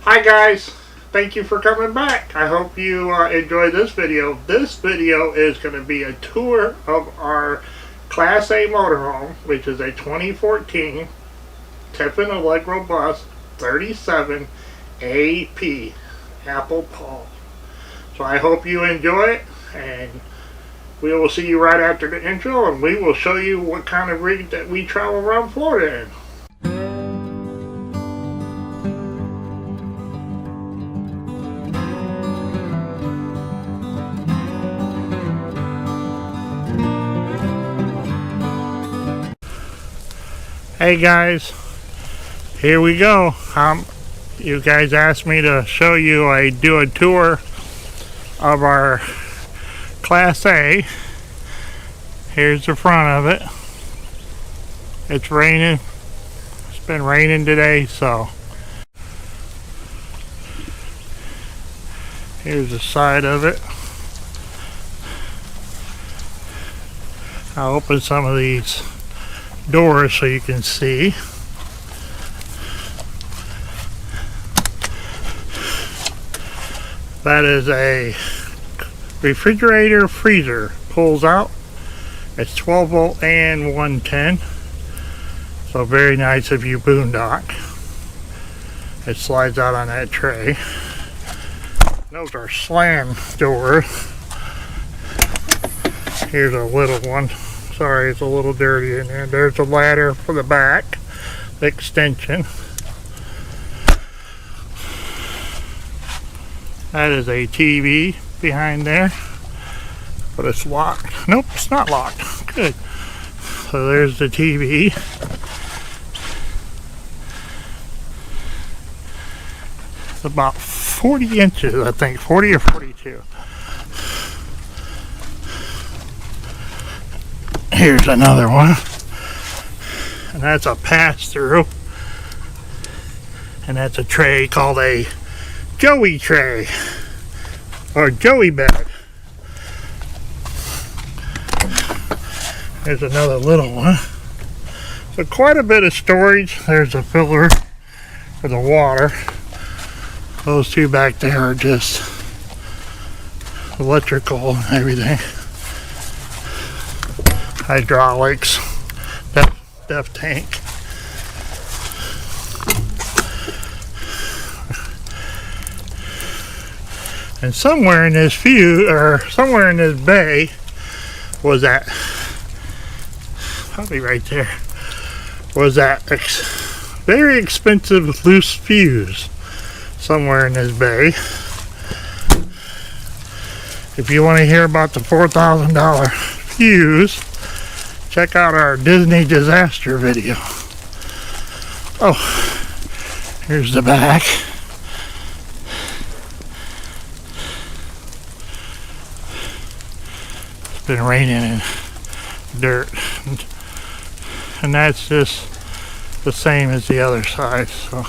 Hi guys, thank you for coming back. I hope you enjoy this video. This video is going to be a tour of our Class A motorhome, which is a 2014 Tiffin Allegro Bus 37 AP Apple Paul. So I hope you enjoy it, and we will see you right after the intro, and we will show you what kind of rig that we travel around Florida in. Hey guys, here we go. You guys asked me to show you do a tour of our Class A. Here's the front of it. It's raining. It's been raining today, so here's the side of it. I'll open some of these doors so you can see. That is a refrigerator freezer. Pulls out. It's 12 volt and 110. So very nice if you boondock. It slides out on that tray. Those are slam doors. Here's a little one. Sorry, it's a little dirty in there. There's a ladder for the back, the extension. That is a TV behind there, but it's locked. Nope, it's not locked. Good. So there's the TV. It's about 40 inches, I think, 40 or 42. Here's another one, and that's a pass-through, and that's a tray called a Joey tray, or Joey bed. There's another little one. So quite a bit of storage. There's a filler for the water. Those two back there are just electrical and everything. Hydraulics, depth tank. And somewhere in this somewhere in this bay was that, probably right there, was that very expensive loose fuse. Somewhere in this bay. If you want to hear about the $4,000 fuse, check out our Disney disaster video. Oh, here's the back. It's been raining and dirt, and that's just the same as the other side. So,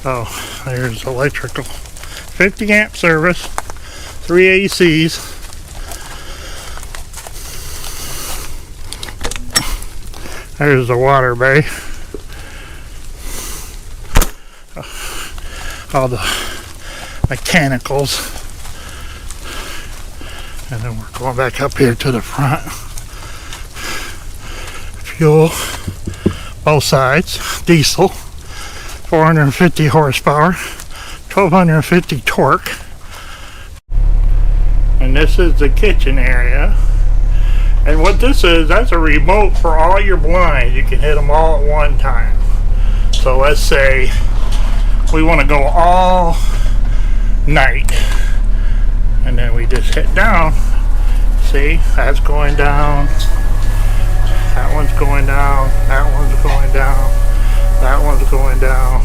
oh, there's electrical, 50 amp service, 3 ACs. There's the water bay. All the mechanicals. And then we're going back up here to the front. Fuel, both sides, diesel, 450 horsepower, 1250 torque. And this is the kitchen area. And what this is, that's a remote for all your blinds. You can hit them all at one time. So let's say we want to go all night, and then we just hit down. See, that's going down, that one's going down, that one's going down, that one's going down.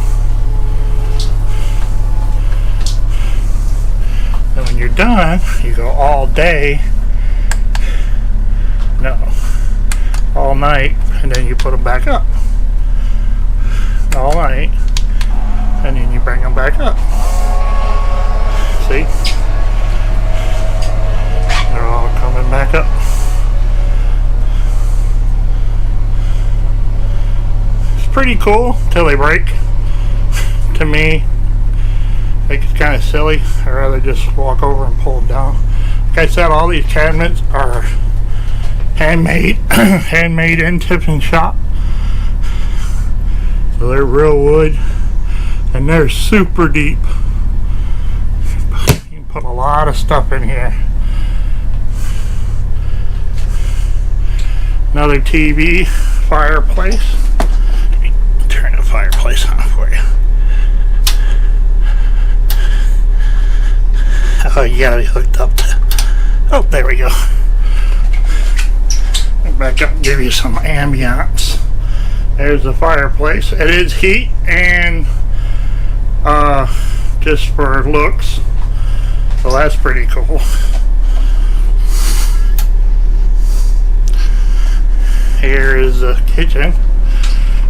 And when you're done, you go all day, no, all night, and then you put them back up. All night, and then you bring them back up. See? They're all coming back up. pretty cool till they break. To me, I think it's kind of silly. I'd rather just walk over and pull them down. Like I said, all these cabinets are handmade, handmade in Tiffin shop. So they're real wood, and they're super deep. You can put a lot of stuff in here. Another TV, fireplace. Let me turn the fireplace on for you. Oh, you gotta be hooked up to. Oh, there we go. Back up and give you some ambiance. There's the fireplace. It is heat and just for looks, so that's pretty cool. Here is the kitchen.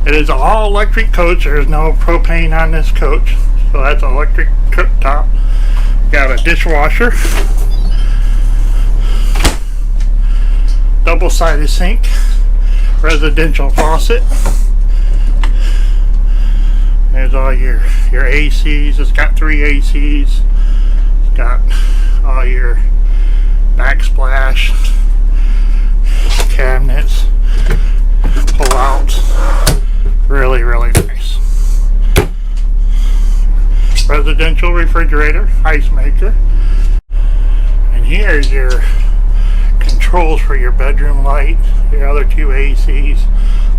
It is an all electric coach. There's no propane on this coach, so that's an electric cooktop. Got a dishwasher, double-sided sink, residential faucet. There's all your ACs. It's got 3 ACs. It's got all your backsplash cabinets, pull outs. Really, really nice. Residential refrigerator, ice maker. And here's your controls for your bedroom light, your other 2 ACs.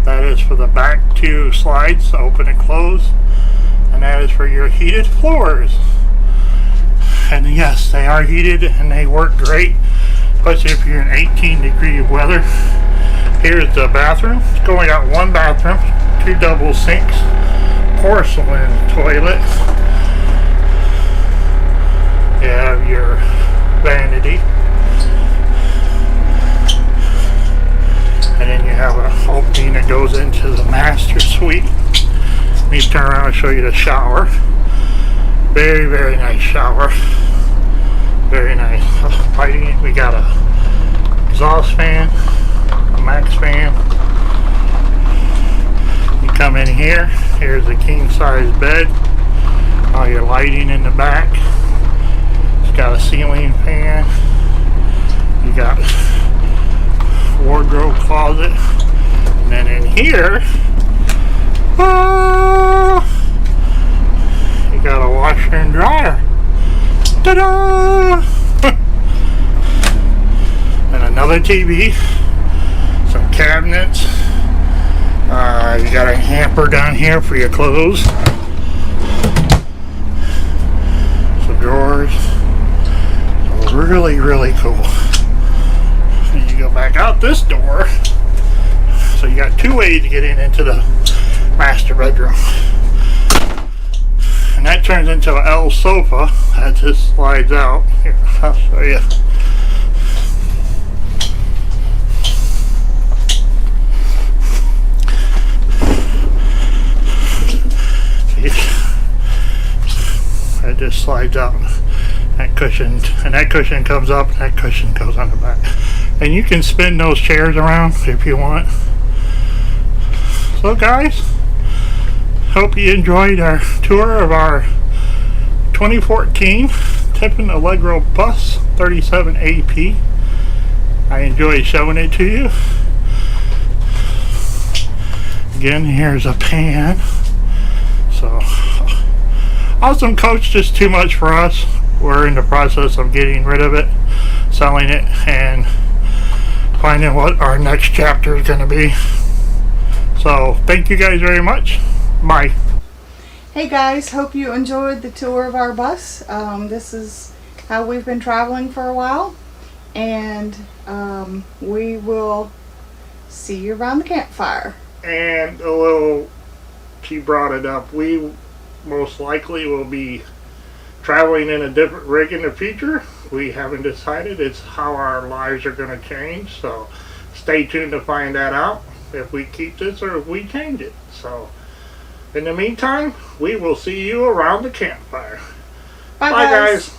That is for the back 2 slides, open and close. And that is for your heated floors. And yes, they are heated and they work great, especially if you're in 18-degree weather. Here's the bathroom. It's only got 1 bathroom, 2 double sinks, porcelain toilet. You have your vanity. And then you have an opening that goes into the master suite. Let me turn around and show you the shower. Very, very nice shower. Very nice lighting. We got a exhaust fan, a max fan. You come in here. Here's a king size bed. All your lighting in the back. It's got a ceiling fan. You got wardrobe closet, and then in here you got a washer and dryer. Ta-da! And another TV, some cabinets. You got a hamper down here for your clothes, some drawers. So really, really cool. And you go back out this door, so you got 2 ways to get into the master bedroom. And that turns into an L sofa that just slides out. Here, I'll show you. That just slides out. That cushion, and that cushion comes up, and that cushion goes on the back. And you can spin those chairs around if you want. So guys, hope you enjoyed our tour of our 2014 Tiffin Allegro Bus 37 AP. I enjoyed showing it to you. Again, here's a pan. So, awesome coach, just too much for us. We're in the process of getting rid of it, selling it, and finding what our next chapter is going to be. So thank you guys very much. Bye. Hey guys, hope you enjoyed the tour of our bus. This is how we've been traveling for a while, and we will see you around the campfire. And a little, she brought it up, we most likely will be traveling in a different rig in the future. We haven't decided. It's how our lives are going to change, so stay tuned to find that out, if we keep this or if we change it. So in the meantime, we will see you around the campfire. Bye guys.